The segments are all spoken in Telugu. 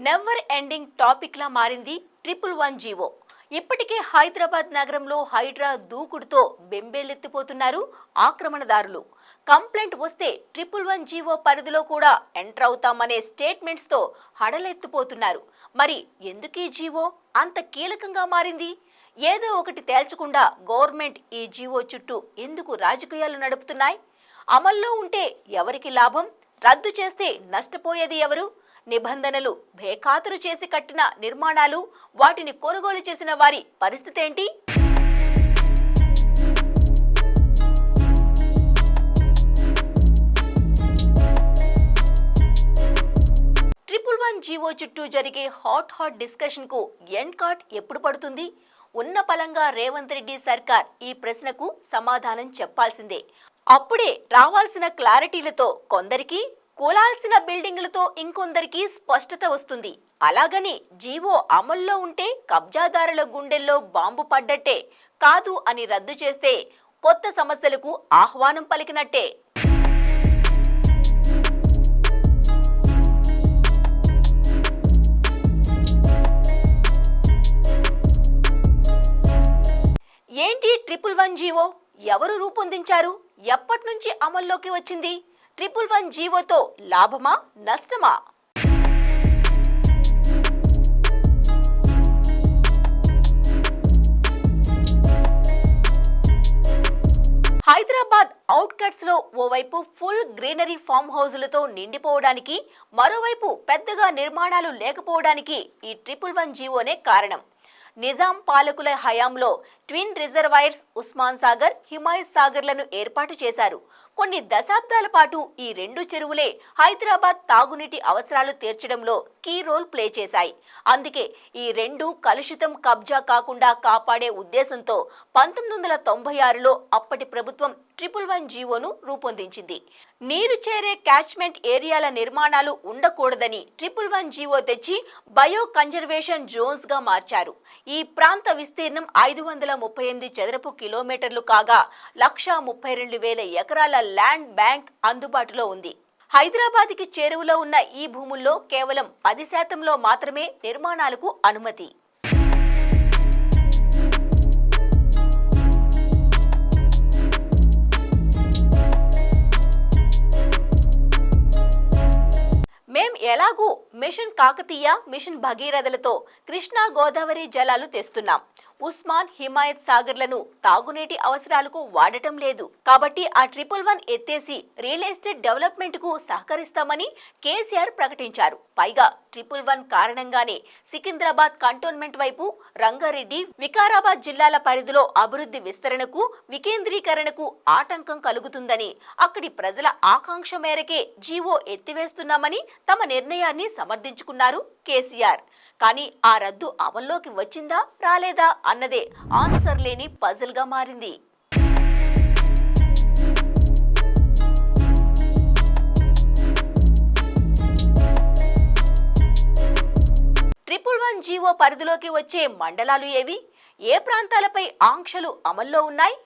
నెవర్ ఎండింగ్ టాపిక్ లా మారింది 111 జీవో. ఇప్పటికే హైదరాబాద్ నగరంలో హైడ్రా దూకుడుతో బెంబేలెత్తిపోతున్నారు ఆక్రమణదారులు. కంప్లైంట్ వస్తే 111 జీవో పరిధిలో కూడా ఎంటర్ అవుతామనే స్టేట్మెంట్స్ తో హడలెత్తిపోతున్నారు. మరి ఎందుకు ఈ జీవో అంత కీలకంగా మారింది? ఏదో ఒకటి తేల్చకుండా గవర్నమెంట్ ఈ జీవో చుట్టూ ఎందుకు రాజకీయాలు నడుపుతున్నాయి? అమల్లో ఉంటే ఎవరికి లాభం? రద్దు చేస్తే నష్టపోయేది ఎవరు? నిబంధనలు బేఖాతరు చేసి కట్టిన నిర్మాణాలు, వాటిని కొనుగోలు చేసిన వారి పరిస్థితి ఏంటి? 111 జీవో చుట్టూ జరిగే హాట్ డిస్కషన్ కు ఎండ్ కార్డ్ ఎప్పుడు పడుతుంది? ఉన్న పలంగా రేవంత్ రెడ్డి సర్కార్ ఈ ప్రశ్నకు సమాధానం చెప్పాల్సిందే. అప్పుడే రావాల్సిన క్లారిటీలతో కొందరికి, కూలాల్సిన బిల్డింగ్లతో ఇంకొందరికి స్పష్టత వస్తుంది. అలాగని జీవో అమల్లో ఉంటే కబ్జాదారుల గుండెల్లో బాంబు పడ్డట్టే, కాదు అని రద్దు చేస్తే కొత్త సమస్యలకు ఆహ్వానం పలికినట్టే. ఏంటి 111 జీవో? ఎవరు రూపొందించారు? ఎప్పటి నుంచి అమల్లోకి వచ్చింది? 111 జీవోతో లాభమా నష్టమా? హైదరాబాద్ అవుట్కట్స్ లో ఓవైపు ఫుల్ గ్రీనరీ ఫామ్ హౌజులతో నిండిపోవడానికి, మరోవైపు పెద్దగా నిర్మాణాలు లేకపోవడానికి ఈ 111 జీవోనే కారణం. నిజాం పాలకుల హయాంలో ట్విన్ రిజర్వాయర్స్ ఉస్మాన్ సాగర్, హిమాయత్ సాగర్లను ఏర్పాటు చేశారు. కొన్ని దశాబ్దాల పాటు ఈ రెండు చెరువులే హైదరాబాద్ తాగునీటి అవసరాలు తీర్చడంలో కీ రోల్ ప్లే చేశాయి. అందుకే ఈ రెండు కలుషితం కబ్జా కాకుండా కాపాడే ఉద్దేశంతో 1996లో అప్పటి ప్రభుత్వం 111 జీవోను రూపొందించింది. నీరు చేరే క్యాచ్మెంట్ ఏరియాల నిర్మాణాలు ఉండకూడదని 111 జీవో తెచ్చి బయో కన్జర్వేషన్ జోన్స్ గా మార్చారు. ఈ ప్రాంత విస్తీర్ణం 538 చదరపు కిలోమీటర్లు కాగా 132,000 ఎకరాల ల్యాండ్ బ్యాంక్ అందుబాటులో ఉంది. హైదరాబాద్కి చేరువలో ఉన్న ఈ భూముల్లో కేవలం 10% మాత్రమే నిర్మాణాలకు అనుమతి. మేం ఎలాగూ మిషన్ కాకతీయ, మిషన్ భగీరథలతో కృష్ణా గోదావరి జలాలు తెస్తున్నాం. ఉస్మాన్, హిమాయత్ సాగర్లను తాగునీటి అవసరాలకు వాడటం లేదు. కాబట్టి ఆ 111 ఎత్తేసి రియల్ ఎస్టేట్ డెవలప్మెంట్ కు సహకరిస్తామని కేసీఆర్ ప్రకటించారు. పైగా 111 కారణంగానే సికింద్రాబాద్ కంటోన్మెంట్ వైపు, రంగారెడ్డి, వికారాబాద్ జిల్లాల పరిధిలో అభివృద్ధి విస్తరణకు, వికేంద్రీకరణకు ఆటంకం కలుగుతుందని, అక్కడి ప్రజల ఆకాంక్ష మేరకే జీవో ఎత్తివేస్తున్నామని తమ నిర్ణయాన్ని సమర్థించుకున్నారు కేసీఆర్. కానీ ఆ రద్దు అమల్లోకి వచ్చిందా రాలేదా అన్నదే ఆన్సర్ లేని పజిల్ గా మారింది. 111 జీవో పరిధిలోకి వచ్చే మండలాలు ఏవి? ఏ ప్రాంతాలపై ఆంక్షలు అమల్లో ఉన్నాయి?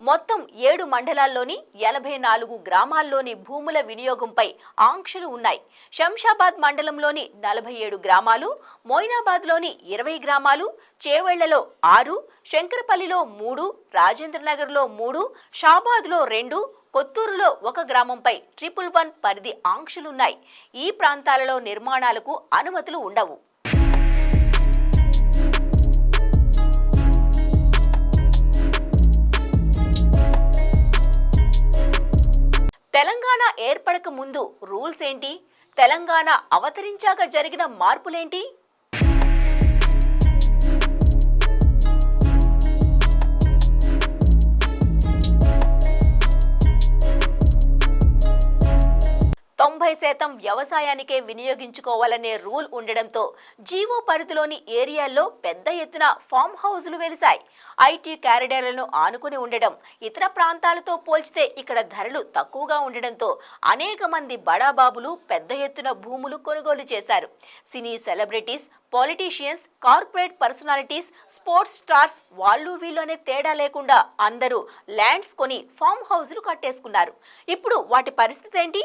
మొత్తం 7 మండలాల్లోని 84 గ్రామాల్లోని భూముల వినియోగంపై ఆంక్షలు ఉన్నాయి. శంషాబాద్ మండలంలోని 47 గ్రామాలు, మోయినాబాద్లోని 20 గ్రామాలు, చేవెళ్లలో 6, శంకరపల్లిలో 3, రాజేంద్రనగర్లో 3, షాబాద్లో 2, కొత్తూరులో 1 గ్రామంపై 111 పరిధి ఆంక్షలున్నాయి. ఈ ప్రాంతాలలో నిర్మాణాలకు అనుమతులు ఉండవు. తెలంగాణ ఏర్పడక ముందు రూల్స్ ఏంటి? తెలంగాణ అవతరించాక జరిగిన మార్పులేంటి? శాతం వ్యవసాయానికే వినియోగించుకోవాలనే రూల్ ఉండడంతో జీవో పరిధిలోని ఏరియాల్లో పెద్ద ఎత్తున ఫామ్ హౌజులు వెలిశాయి. ఐటీ కారిడార్లను ఆనుకుని ఉండడం, ఇతర ప్రాంతాలతో పోల్చితే ఇక్కడ ధరలు తక్కువగా ఉండడంతో అనేక మంది బడాబాబులు పెద్ద ఎత్తున భూములు కొనుగోలు చేశారు. Cine celebrities, politicians, corporate personalities, sports stars వాళ్ళు వీళ్ళు అనే తేడా లేకుండా అందరూ ల్యాండ్స్ కొని ఫామ్ హౌజులు కట్టేసుకున్నారు. ఇప్పుడు వాటి పరిస్థితి ఏంటి?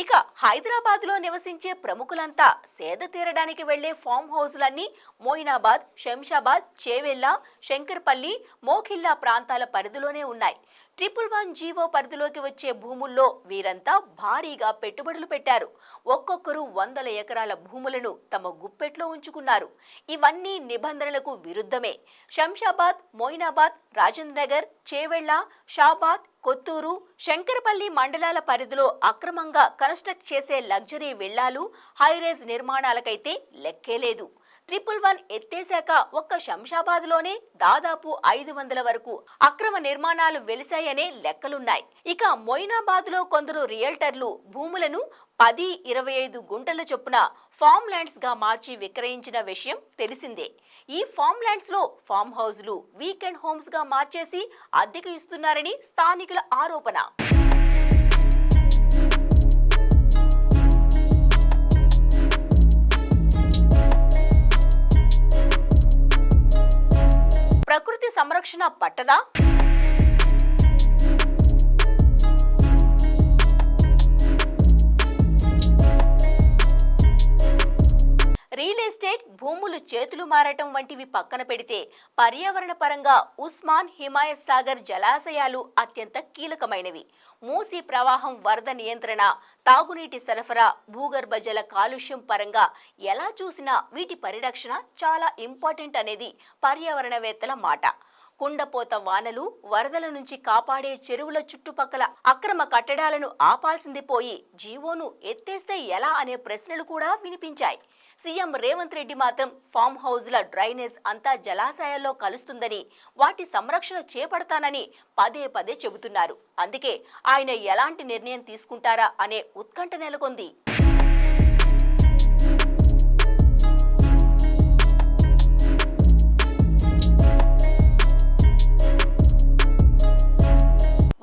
ఇక హైదరాబాద్ లో నివసించే ప్రముఖులంతా సేద తీరడానికి వెళ్లే ఫామ్ హౌజులన్నీ మోయినాబాద్, శంషాబాద్, చేవెళ్ల, శంకర్పల్లి, మోఖిల్లా ప్రాంతాల పరిధిలోనే ఉన్నాయి. 111 జీవో పరిధిలోకి వచ్చే భూముల్లో వీరంతా భారీగా పెట్టుబడులు పెట్టారు. ఒక్కొక్కరు వందల ఎకరాల భూములను తమ గుప్పెట్లో ఉంచుకున్నారు. ఇవన్నీ నిబంధనలకు విరుద్ధమే. శంషాబాద్, మోయినాబాద్, రాజేంద్రనగర్, చేవెళ్ల, షాబాద్, కొత్తూరు, శంకరపల్లి మండలాల పరిధిలో అక్రమంగా కన్స్ట్రక్ట్ చేసే లగ్జరీ విల్లాలు, హైరేజ్ నిర్మాణాలకైతే లెక్కే లేదు. 111 ఎత్తేశాక ఒక్క శంషాబాద్లోనే దాదాపు 500 వరకు అక్రమ నిర్మాణాలు వెలిశాయనే లెక్కలున్నాయి. ఇక మొయినాబాద్లో కొందరు రియల్టర్లు భూములను 10-25 గుంటల చొప్పున ఫామ్ ల్యాండ్స్ గా మార్చి విక్రయించిన విషయం తెలిసిందే. ఈ ఫామ్ ల్యాండ్స్ లో ఫామ్ హౌస్లు, వీకెండ్ హోమ్స్ గా మార్చేసి అద్దెకు ఇస్తున్నారని స్థానికుల ఆరోపణ. ప్రకృతి సంరక్షణ పట్టదా? రియల్ ఎస్టేట్ భూములు చేతులు మారటం వంటివి పక్కన పెడితే పర్యావరణ పరంగా ఉస్మాన్, హిమాయత్ సాగర్ జలాశయాలు అత్యంత కీలకమైనవి. మూసీ ప్రవాహం, వరద నియంత్రణ, తాగునీటి సరఫరా, భూగర్భ జల కాలుష్యం పరంగా ఎలా చూసినా వీటి పరిరక్షణ చాలా ఇంపార్టెంట్ అనేది పర్యావరణవేత్తల మాట. కుండపోత వానలు, వరదల నుంచి కాపాడే చెరువుల చుట్టుపక్కల అక్రమ కట్టడాలను ఆపాల్సింది పోయి జీవోను ఎత్తేస్తే ఎలా అనే ప్రశ్నలు కూడా వినిపించాయి. సీఎం రేవంత్ రెడ్డి మాత్రం ఫామ్ హౌజ్ల డ్రైనేజ్ అంతా జలాశయాల్లో కలుస్తుందని, వాటి సంరక్షణ చేపడతానని పదే పదే చెబుతున్నారు. అందుకే ఆయన ఎలాంటి నిర్ణయం తీసుకుంటారా అనే ఉత్కంఠ నెలకొంది.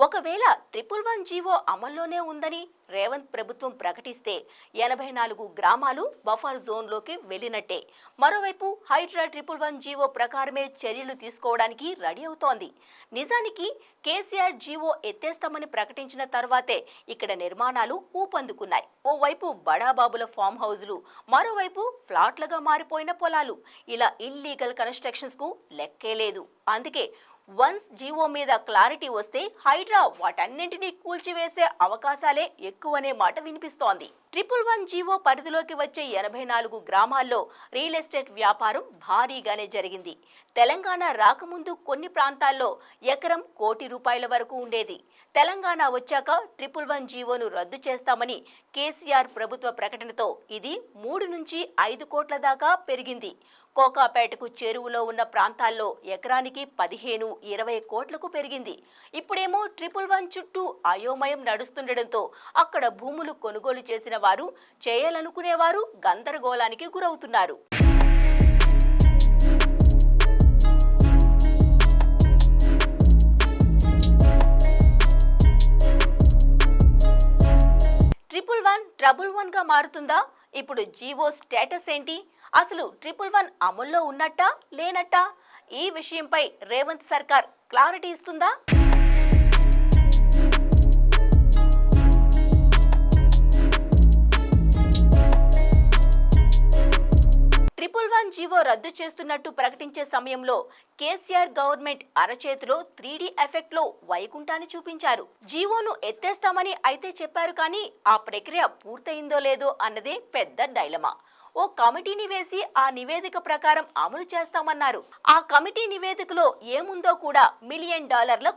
ఒకవేళ 111 జీవో అమల్లోనే ఉందని రేవంత్ ప్రభుత్వం ప్రకటిస్తే 84 గ్రామాలు బఫర్ జోన్లోకి వెళ్లినట్టే. మరోవైపు హైడ్రా 111 జీవో ప్రకారమే చర్యలు తీసుకోవడానికి రెడీ అవుతోంది. నిజానికి కేసీఆర్ జీవో ఎత్తేస్తామని ప్రకటించిన తర్వాతే ఇక్కడ నిర్మాణాలు ఊపందుకున్నాయి. ఓవైపు బడాబాబుల ఫామ్ హౌజులు, మరోవైపు ఫ్లాట్లుగా మారిపోయిన పొలాలు. ఇలా ఇల్లీగల్ కన్స్ట్రక్షన్స్ కు లెక్కే లేదు. అందుకే వన్స్ జీవో మీద క్లారిటీ వస్తే హైడ్రా వాటన్నింటినీ కూల్చివేసే అవకాశాలే ఎక్కువనే మాట వినిపిస్తోంది. 111 జీవో పరిధిలోకి వచ్చే 84 గ్రామాల్లో రియల్ ఎస్టేట్ వ్యాపారం భారీగానే జరిగింది. తెలంగాణ రాకముందు కొన్ని ప్రాంతాల్లో ఎకరం ₹1,00,00,000 వరకు ఉండేది. తెలంగాణ వచ్చాక 111 జీవోను రద్దు చేస్తామని కేసీఆర్ ప్రభుత్వ ప్రకటనతో ఇది 3 నుంచి 5 కోట్ల దాకా పెరిగింది. కోకాపేటకు చెరువులో ఉన్న ప్రాంతాల్లో ఎకరానికి 15-20 కోట్లకు పెరిగింది. ఇప్పుడేమో 111 చుట్టూ అయోమయం నడుస్తుండటంతో అక్కడ భూములు కొనుగోలు చేసిన వారు, చేయాలనుకునేవారు గందరగోళానికి గురవుతున్నారు. ట్రబుల్ వన్ గా మారుతుందా? ఇప్పుడు జీవో స్టేటస్ ఏంటి? అసలు 111 అమల్లో ఉన్నట్టా లేనట్టా? ఈ విషయంపై రేవంత్ సర్కార్ క్లారిటీ ఇస్తుందా? 111 జీవో రద్దు చేస్తున్నట్టు ప్రకటించే సమయంలో కేసీఆర్ గవర్నమెంట్ అరచేతిలో 3D ఎఫెక్ట్ లో వైకుంఠాన్ని చూపించారు. జీవోను ఎత్తేస్తామని అయితే చెప్పారు, కానీ ఆ ప్రక్రియ పూర్తయిందో లేదో అన్నదే పెద్ద డైలమా. ఓ కమిటీని వేసి ఆ నివేదిక ప్రకారం అమలు చేస్తామన్నారు. ఆ కమిటీ నివేదికలో ఏముందో కూడా $1 మిలియన్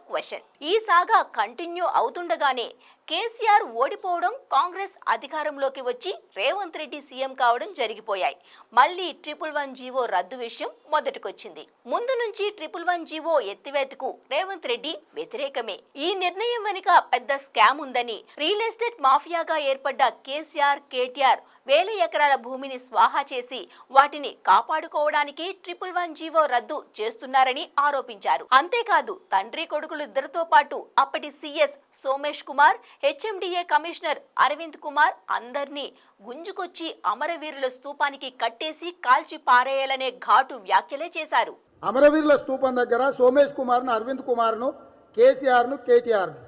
క్వశ్చన్. ఈ సాగా కంటిన్యూ అవుతుండగానే కేసీఆర్ ఓడిపోవడం, కాంగ్రెస్ అధికారంలోకి వచ్చి రేవంత్ రెడ్డి సీఎం కావడం జరిగిపోయాయి. మళ్ళీ 111 జీవో రద్దు విషయం మొదటికొచ్చింది. ముందు నుంచి 111 జీవో ఎత్తివేతకు రేవంత్ రెడ్డి వ్యతిరేకమే. ఈ నిర్ణయం వెనుక పెద్ద స్కామ్ ఉందని, రియల్ ఎస్టేట్ మాఫియాగా ఏర్పడ్డ కేసీఆర్, కేటీఆర్ వేల ఎకరాల భూమిని స్వాహా చేసి వాటిని కాపాడుకోవడానికి 111 జీవో రద్దు చేస్తున్నారని ఆరోపించారు. అంతేకాదు తండ్రి కొడుకులు ఇద్దరితో పాటు అప్పటి CS Somesh Kumar, HMDA commissioner Arvind Kumar అందర్నీ గుంజుకొచ్చి అమరవీరుల స్తూపానికి కట్టేసి కాల్చి పారేయాలనే ఘాటు వ్యాఖ్యలే చేశారు. అమరవీరుల స్తూపం దగ్గర సోమేష్ కుమార్ను, అరవింద్ కుమార్ను, కేసీఆర్ను, కేటీఆర్ను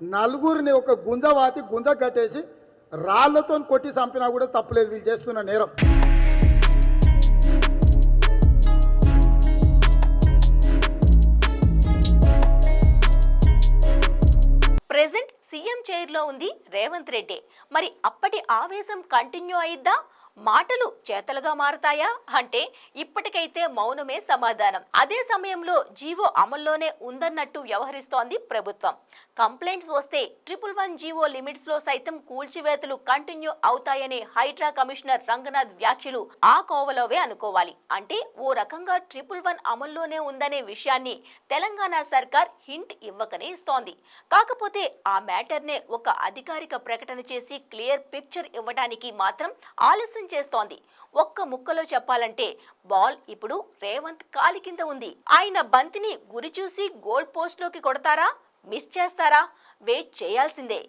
నలుగురిని ఒక గుంజవాతి గుంజ కట్టేసి రాళ్లతో కొట్టి చంపినా కూడా తప్పులేదు. వీళ్ళు చేస్తున్న నేరం. ప్రెజెంట్ సీఎం చైర్ లో ఉంది రేవంత్ రెడ్డి. మరి అప్పటి ఆవేశం కంటిన్యూ అయిద్దా? మాటలు చేతలుగా మారతాయా అంటే ఇప్పటికైతే మౌనమే సమాధానం. అదే సమయంలో జీవో అమల్లోనే ఉందన్నట్టు వ్యవహరిస్తోంది ప్రభుత్వం. కంప్లైంట్స్ వస్తే 111 జీవో లిమిట్స్ లో సైతం కూల్చివేతలు కంటిన్యూ అవుతాయనే హైడ్రా కమిషనర్ రంగనాథ్ వ్యాఖ్యలు ఆ కోవలోవే అనుకోవాలి. అంటే ఓ రకంగా 111 అమల్లోనే ఉందనే విషయాన్ని తెలంగాణ సర్కార్ హింట్ ఇవ్వకనే ఇస్తోంది. కాకపోతే ఆ మ్యాటర్ నే ఒక అధికారిక ప్రకటన చేసి క్లియర్ పిక్చర్ ఇవ్వడానికి మాత్రం ఆలస్యం చేస్తోంది. ఒక్క ముక్కలో చెప్పాలంటే బాల్ ఇప్పుడు రేవంత్ కాలి కింద ఉంది. ఆయన బంతిని గురి చూసి గోల్ పోస్ట్ లోకి కొడతారా, మిస్ చేస్తారా? వెయిట్ చేయాల్సిందే.